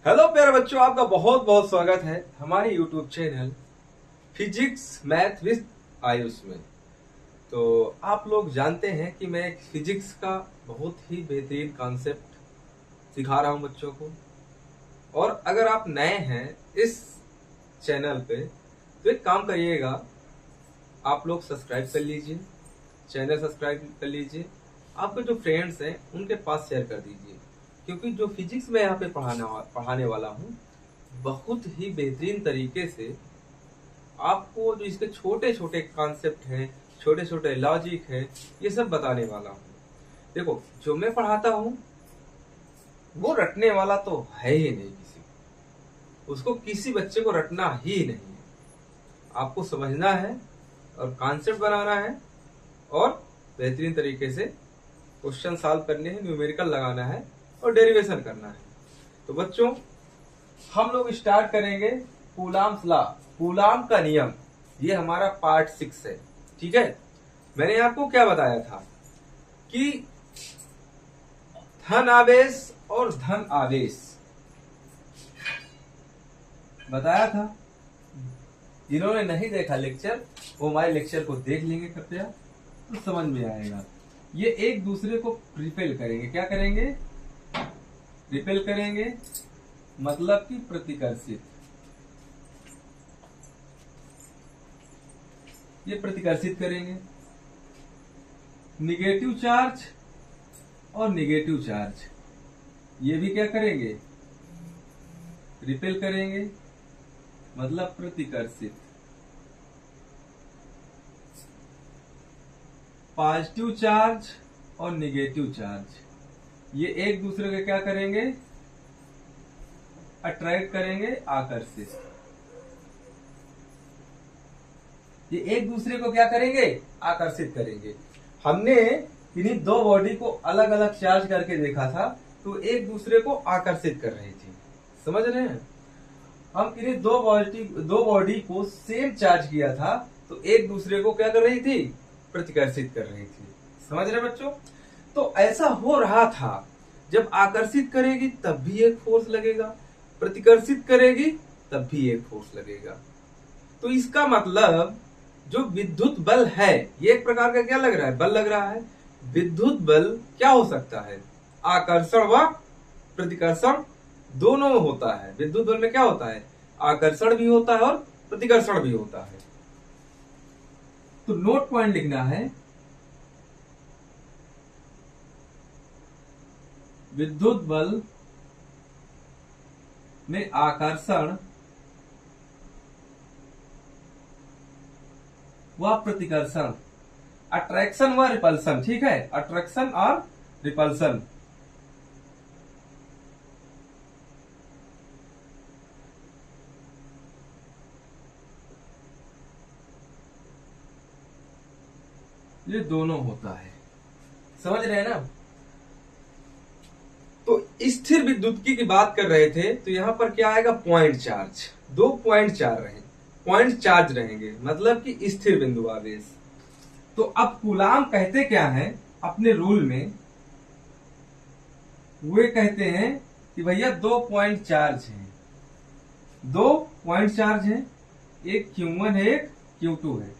Hello प्यारे बच्चों, आपका बहुत बहुत स्वागत है हमारे YouTube channel physics math with Ayush में। तो आप लोग जानते हैं कि मैं फिजिक्स का बहुत ही बेहतरीन कॉन्सेप्ट सिखा रहा हूं बच्चों को। और अगर आप नए हैं इस चैनल पे तो एक काम करिएगा, आप लोग सब्सक्राइब कर लीजिए, चैनल सब्सक्राइब कर लीजिए, आपके जो फ्रेंड्स हैं उनके पास शेयर कर दीजिए, क्योंकि जो फिजिक्स मैं यहाँ पे पढ़ाने वाला हूँ बहुत ही बेहतरीन तरीके से आपको जो इसके छोटे छोटे कॉन्सेप्ट हैं, छोटे छोटे लॉजिक है, ये सब बताने वाला हूँ। देखो, जो मैं पढ़ाता हूँ वो रटने वाला तो है ही नहीं, उसको किसी बच्चे को रटना ही नहीं है। आपको समझना है और कॉन्सेप्ट बनाना है और बेहतरीन तरीके से क्वेश्चन सॉल्व करने हैं, न्यूमेरिकल लगाना है और डेरिवेशन करना है। तो बच्चों, हम लोग स्टार्ट करेंगे कूलाम्स लॉ, कूलाम का नियम। ये हमारा पार्ट 6 है, ठीक है। मैंने आपको क्या बताया था कि धन आवेश और धन आवेश बताया था। जिन्होंने नहीं देखा लेक्चर, वो हमारे लेक्चर को देख लेंगे कृपया, तो समझ में आएगा। ये एक दूसरे को रिपेल करेंगे। क्या करेंगे? रिपेल करेंगे, मतलब कि प्रतिकर्षित। ये प्रतिकर्षित करेंगे। निगेटिव चार्ज और निगेटिव चार्ज, ये भी क्या करेंगे? रिपेल करेंगे, मतलब प्रतिकर्षित। पॉजिटिव चार्ज और निगेटिव चार्ज, ये एक दूसरे को क्या करेंगे? अट्रैक्ट करेंगे, आकर्षित। ये एक दूसरे को क्या करेंगे? आकर्षित करेंगे। हमने इन्हीं दो बॉडी को अलग अलग चार्ज करके देखा था, तो एक दूसरे को आकर्षित कर रही थी। समझ रहे हैं? हम इन्हीं दो बॉडी को सेम चार्ज किया था, तो एक दूसरे को क्या कर रही थी? प्रतिकर्षित कर रही थी। समझ रहे बच्चों? तो ऐसा हो रहा था, जब आकर्षित करेगी तब भी एक फोर्स लगेगा, प्रतिकर्षित करेगी तब भी एक फोर्स लगेगा। तो इसका मतलब जो विद्युत बल है, ये एक प्रकार का क्या लग रहा है? बल लग रहा है। विद्युत बल क्या हो सकता है? आकर्षण व प्रतिकर्षण दोनों होता है। विद्युत बल में क्या होता है? आकर्षण भी होता है और प्रतिकर्षण भी होता है। तो नोट पॉइंट लिखना है, विद्युत बल में आकर्षण व प्रतिकर्षण, अट्रैक्शन व रिपल्सन, ठीक है, अट्रैक्शन और रिपल्सन। ये दोनों होता है। समझ रहे हैं ना? तो स्थिर विद्युत्की की बात कर रहे थे, तो यहां पर क्या आएगा? Point charge. दो पॉइंट चार्ज रहेंगे, मतलब कि स्थिर बिंदु आवेश। तो अब कूलाम कहते क्या है अपने रूल में? वे कहते हैं कि भैया दो पॉइंट चार्ज हैं, दो पॉइंट चार्ज हैं, एक Q1 है, एक Q2 है।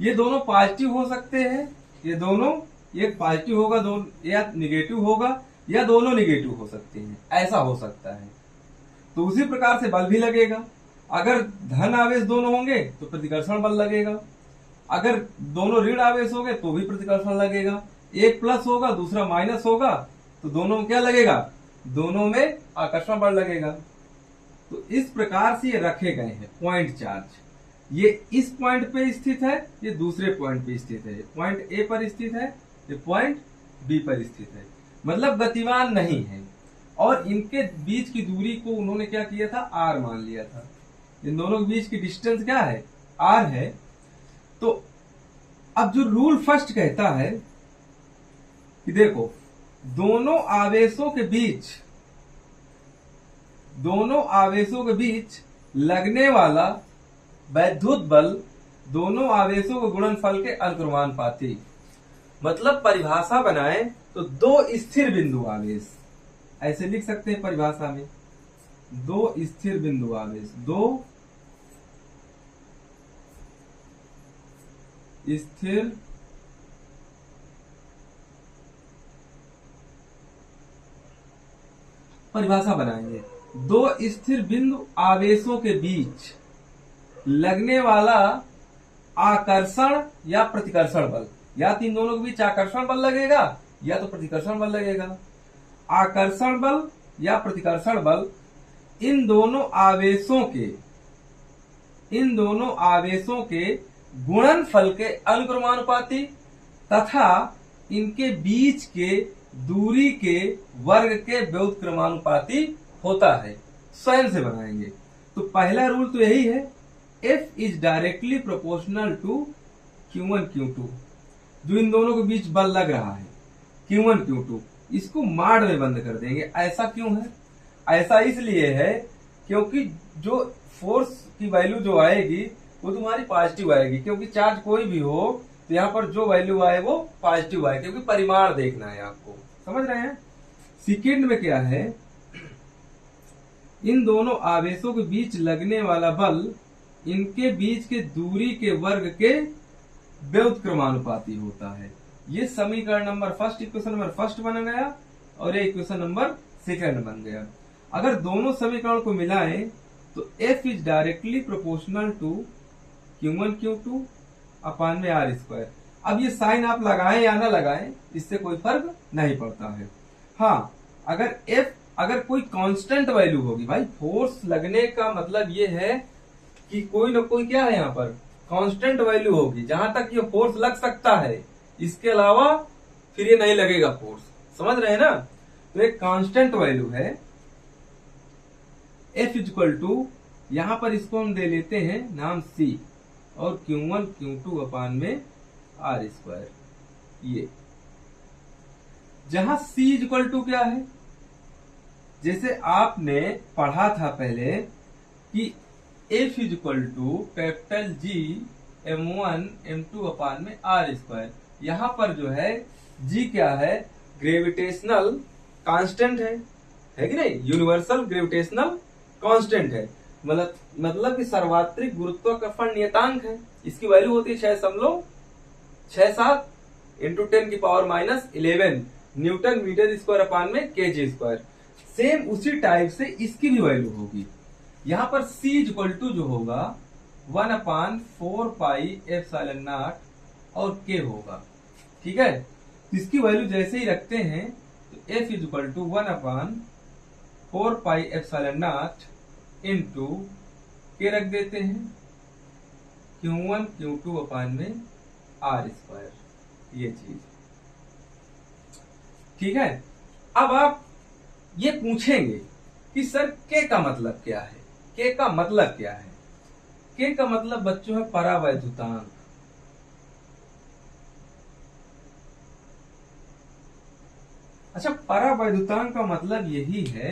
ये दोनों पॉजिटिव हो सकते हैं, ये दोनों, एक पॉजिटिव होगा, दो या निगेटिव होगा, या दोनों निगेटिव हो सकते हैं, ऐसा हो सकता है। तो उसी प्रकार से बल भी लगेगा। अगर धन आवेश दोनों होंगे तो प्रतिकर्षण बल लगेगा, अगर दोनों ऋण आवेश होंगे तो भी प्रतिकर्षण लगेगा। एक प्लस होगा, दूसरा माइनस होगा, तो दोनों में क्या लगेगा? दोनों में आकर्षण बल लगेगा। तो इस प्रकार से ये रखे गए हैं पॉइंट चार्ज। ये इस पॉइंट पे स्थित है, ये दूसरे पॉइंट पे स्थित है, पॉइंट ए पर स्थित है, ये पॉइंट बी पर स्थित है, मतलब गतिमान नहीं है। और इनके बीच की दूरी को उन्होंने क्या किया था? आर मान लिया था। इन दोनों के बीच की डिस्टेंस क्या है? आर है। तो अब जो रूल फर्स्ट कहता है कि देखो, दोनों आवेशों के बीच लगने वाला वैद्युत बल दोनों आवेशों के गुणनफल के अनुक्रमानुपाती। मतलब परिभाषा बनाए तो दो स्थिर बिंदु आवेश, ऐसे लिख सकते हैं परिभाषा में, दो स्थिर बिंदु आवेश, दो स्थिर परिभाषा बनाएंगे, दो स्थिर बिंदु आवेशों के बीच लगने वाला आकर्षण या प्रतिकर्षण बल, या तो इन दोनों के बीच आकर्षण बल लगेगा या तो प्रतिकर्षण बल लगेगा। आकर्षण बल या प्रतिकर्षण बल इन दोनों आवेशों के गुणनफल के अनुक्रमानुपाती तथा इनके बीच के दूरी के वर्ग के व्युत्क्रमानुपाती होता है। स्वयं से बनाएंगे। तो पहला रूल तो यही है, F is directly proportional to Q1 Q2, जो इन दोनों के बीच बल लग रहा है Q1 Q2, इसको माड में बंद कर देंगे। ऐसा क्यों है? ऐसा इसलिए है क्योंकि जो फोर्स की वैल्यू जो आएगी वो तुम्हारी पॉजिटिव आएगी, क्योंकि चार्ज कोई भी हो तो यहाँ पर जो वैल्यू आए वो पॉजिटिव आए, क्योंकि परिमाण देखना है आपको। समझ रहे हैं? सेकेंड में क्या है, इन दोनों आवेशों के बीच लगने वाला बल इनके बीच के दूरी के वर्ग के व्युत्क्रमानुपाती होता है। ये समीकरण number first, equation number first बन गया और ये इक्वेशन नंबर सेकंड बन गया। अगर दोनों समीकरण को मिलाएं तो F is directly proportional to Q1 Q2 upon में R स्क्वायर। अब ये साइन आप लगाएं या ना लगाएं इससे कोई फर्क नहीं पड़ता है। हाँ, अगर कोई कांस्टेंट वैल्यू होगी, भाई फोर्स लगने का मतलब ये है कि कोई ना कोई क्या है यहाँ पर कांस्टेंट वैल्यू होगी, जहां तक ये फोर्स लग सकता है, इसके अलावा फिर ये नहीं लगेगा फोर्स। समझ रहे हैं ना? तो एक कांस्टेंट वैल्यू है F इक्वल टू, यहां पर इसको हम दे लेते हैं नाम C, और Q1 Q2 अपान में R स्क्वायर। ये जहां C इक्वल टू क्या है, जैसे आपने पढ़ा था पहले कि F equal to capital G M1 M2 upon में R स्क्वायर। यहां पर जो है G क्या है, ग्रेविटेशनल कांस्टेंट है कि नहीं, यूनिवर्सल ग्रेविटेशनल कांस्टेंट है, मतलब कि सर्वात्रिक गुरुत्वाकर्षण नियतांक है। इसकी वैल्यू होती है 6.67 इंटू 10 की power minus 11 newton meter square upon में kg स्क्वायर। सेम उसी टाइप से इसकी भी वैल्यू होगी। यहां पर C इक्वल टू जो होगा 1/4 पाई एप्सिलॉन नॉट और K होगा। ठीक है, इसकी वैल्यू जैसे ही रखते हैं तो F equal to 1/4 pi epsilon naught into K रख देते हैं Q1 Q2 अपान में R स्क्वायर। ये चीज ठीक है। अब आप ये पूछेंगे कि सर K का मतलब क्या है? K का मतलब क्या है? K का मतलब बच्चों है परावैद्युतांक। अच्छा, परावैद्युतांक का मतलब यही है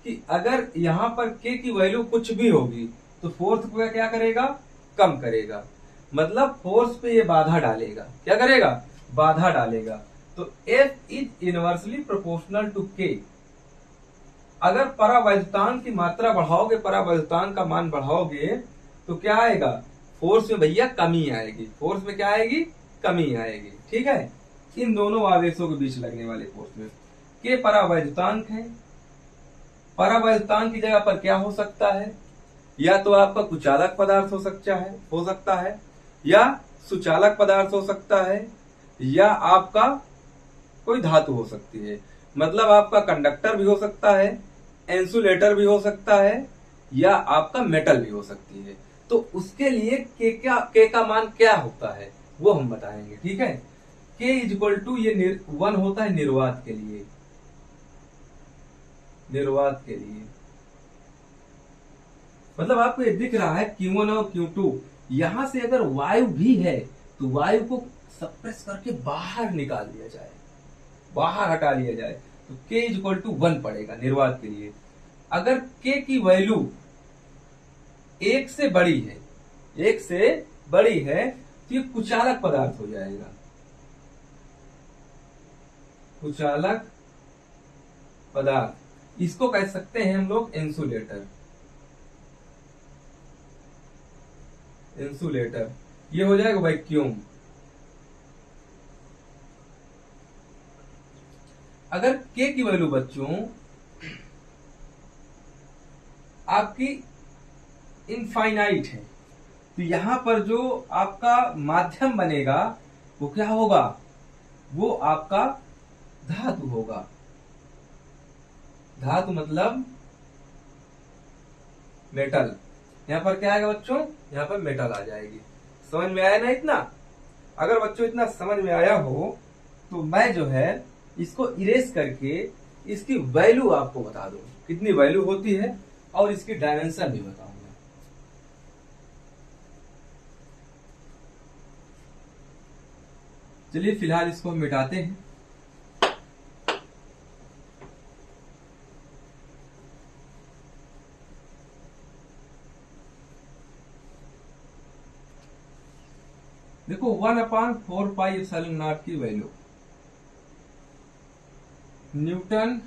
कि अगर यहां पर K की वैल्यू कुछ भी होगी तो फोर्स को क्या करेगा, कम करेगा। मतलब फोर्स पे ये बाधा डालेगा। क्या करेगा? बाधा डालेगा। तो F is inversely proportional to K। अगर परावैद्युतांक की मात्रा बढ़ाओगे, परावैद्युतांक का मान बढ़ाओगे तो क्या आएगा, फोर्स में भैया कमी आएगी। फोर्स में क्या आएगी? कमी आएगी। ठीक है, इन दोनों आवेशों के बीच लगने वाले फोर्स में। K परावैद्युतांक है। परावैद्युतांक की जगह पर क्या हो सकता है? या तो आपका कुचालक पदार्थ हो सकता है, या सुचालक पदार्थ हो सकता है, या आपका कोई धातु हो सकती है। मतलब आपका कंडक्टर भी हो सकता है, इंसुलेटर भी हो सकता है, या आपका मेटल भी हो सकती है। तो उसके लिए K का मान क्या होता है वो हम बताएंगे। ठीक है, K इक्वल टू ये 1 होता है निर्वात के लिए। मतलब आपको ये दिख रहा है Q1 और Q2, यहां से अगर वायु भी है तो वायु को सप्रेस करके बाहर निकाल दिया जाए, बाहर हटा लिया जाए, तो K इक्वल टू 1 पड़ेगा निर्वात के लिए। अगर K की वैल्यू 1 से बड़ी है तो ये कुचालक पदार्थ हो जाएगा। कुचालक पदार्थ, इसको कह सकते हैं हम लोग इंसुलेटर। इंसुलेटर ये हो जाएगा वैक्यूम। अगर के की वैल्यू बच्चों आपकी इनफाइनाइट है तो यहां पर जो आपका माध्यम बनेगा वो क्या होगा, वो आपका धातु होगा। धातु मतलब मेटल। यहां पर क्या आएगा बच्चों, यहां पर मेटल आ जाएगी। समझ में आया ना इतना? अगर बच्चों इतना समझ में आया हो तो मैं जो है इसको इरेज करके इसकी वैल्यू आपको बता दूं, कितनी वैल्यू होती है और इसकी डायमेंशन भी बताऊंगा। चलिए फिलहाल इसको हम मिटाते हैं। देखो 1/4πε0 की value, newton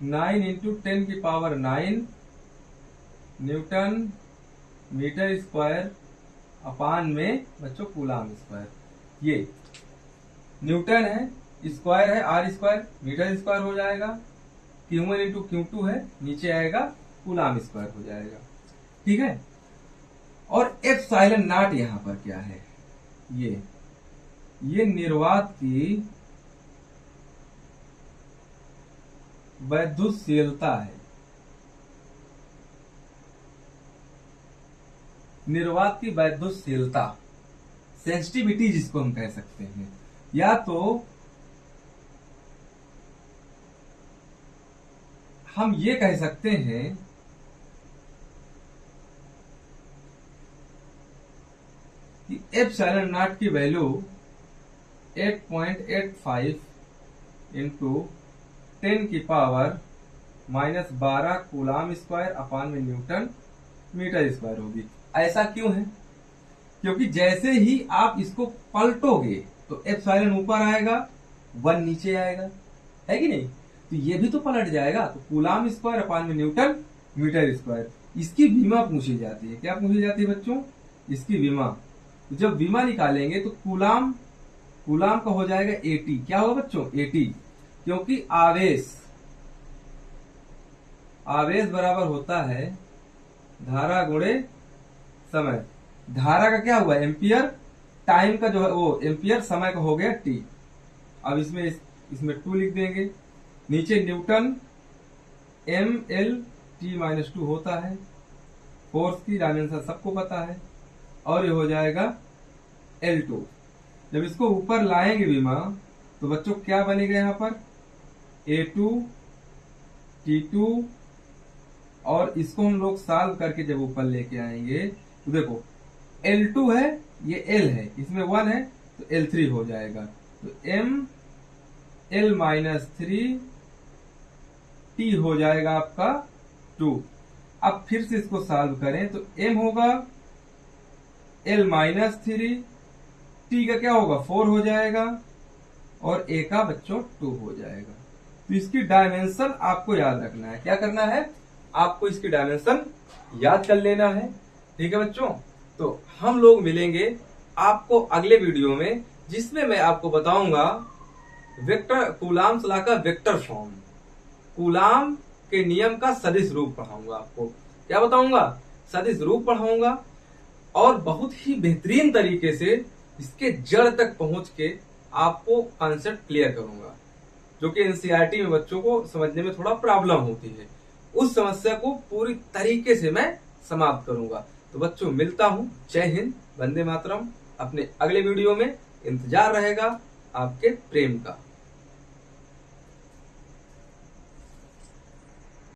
9 × 10⁹ newton meter square upon में बच्चों कूलाम स्क्वायर। ये न्यूटन है, स्क्वायर है, आर स्क्वायर मीटर स्क्वायर हो जाएगा, Q1 × Q2 है, नीचे आएगा कूलाम स्क्वायर हो जाएगा। ठीक है। और एप्सिलॉन नॉट यहां पर क्या है, ये निर्वात की वैद्युतशीलता है। निर्वात की वैद्युतशीलता, सेंसिटिविटी जिसको हम कह सकते हैं, या तो हम ये कह सकते हैं कि एप्सिलॉन नॉट की वैल्यू 8.85 × 10⁻⁻12 कूलाम स्क्वायर अपान में न्यूटन मीटर स्क्वायर होगी। ऐसा क्यों है? क्योंकि जैसे ही आप इसको पलटोगे तो एप्सिलॉन ऊपर आएगा, 1 नीचे आएगा, है कि नहीं? तो ये भी तो पलट जाएगा। तो कूलाम स्क्वायर अपान में न्यूटन मीटर स्क्वायर, इसकी विमा पूछी जाती है। क्या पूछी जाती है बच्चों? इसकी विमा। जब विमा निकालेंगे तो कूलाम का हो जाएगा 80। क्या होगा बच्चों? 80। क्योंकि आवेश बराबर होता है धारा गुणे समय। धारा का क्या हुआ? एम्पियर। टाइम का जो है वो एम्पियर, समय का हो गया टी। अब इसमें 2 लिख देंगे। नीचे न्यूटन ML/T-2 होता है। फोर्स की डायमेंशन सबको पता है। और ये हो जाएगा L2। जब इसको ऊपर लाएंगे विमा तो बच्चों क्या बनेगा यहाँ पर? A2 T2। और इसको हम लोग सॉल्व करके जब ऊपर लेके आएंगे तो देखो L2 है, ये L है, इसमें 1 है तो L3 हो जाएगा। तो ML-3 T हो जाएगा आपका 2। अब फिर से इसको सॉल्व करें तो M होगा L-3, T का क्या होगा? 4 हो जाएगा और A का बच्चों 2 हो जाएगा। तो इसकी डायमेंशन आपको याद रखना है। क्या करना है? आपको इसकी डायमेंशन याद कर लेना है। ठीक है बच्चों? तो हम लोग मिलेंगे आपको अगले वीडियो में, जिसमें मैं आपको बताऊंगा वेक्टर कूलाम्स लॉ का वेक्टर फॉर्म, कूलाम के नियम का सदिश रूप पढ़ाऊंगा आपको। क्या बताऊंगा? सदिश रूप पढ़ाऊंगा और बहुत ही बेहतरीन तरीके से इसके जड़ तक पहुंच के आपको कॉन्सेप्ट क्लियर करूंगा, जो कि एनसीईआरटी में बच्चों को समझने में थोड़ा प्रॉब्लम होती है। उस समस्या को पूरी तरीके से मैं समाप्त करूंगा। तो बच्चों मिलता हूं। जय हिंद, वंदे मातरम। अपने अगले वीडियो में इंतजार रहेगा आपके प्रेम का।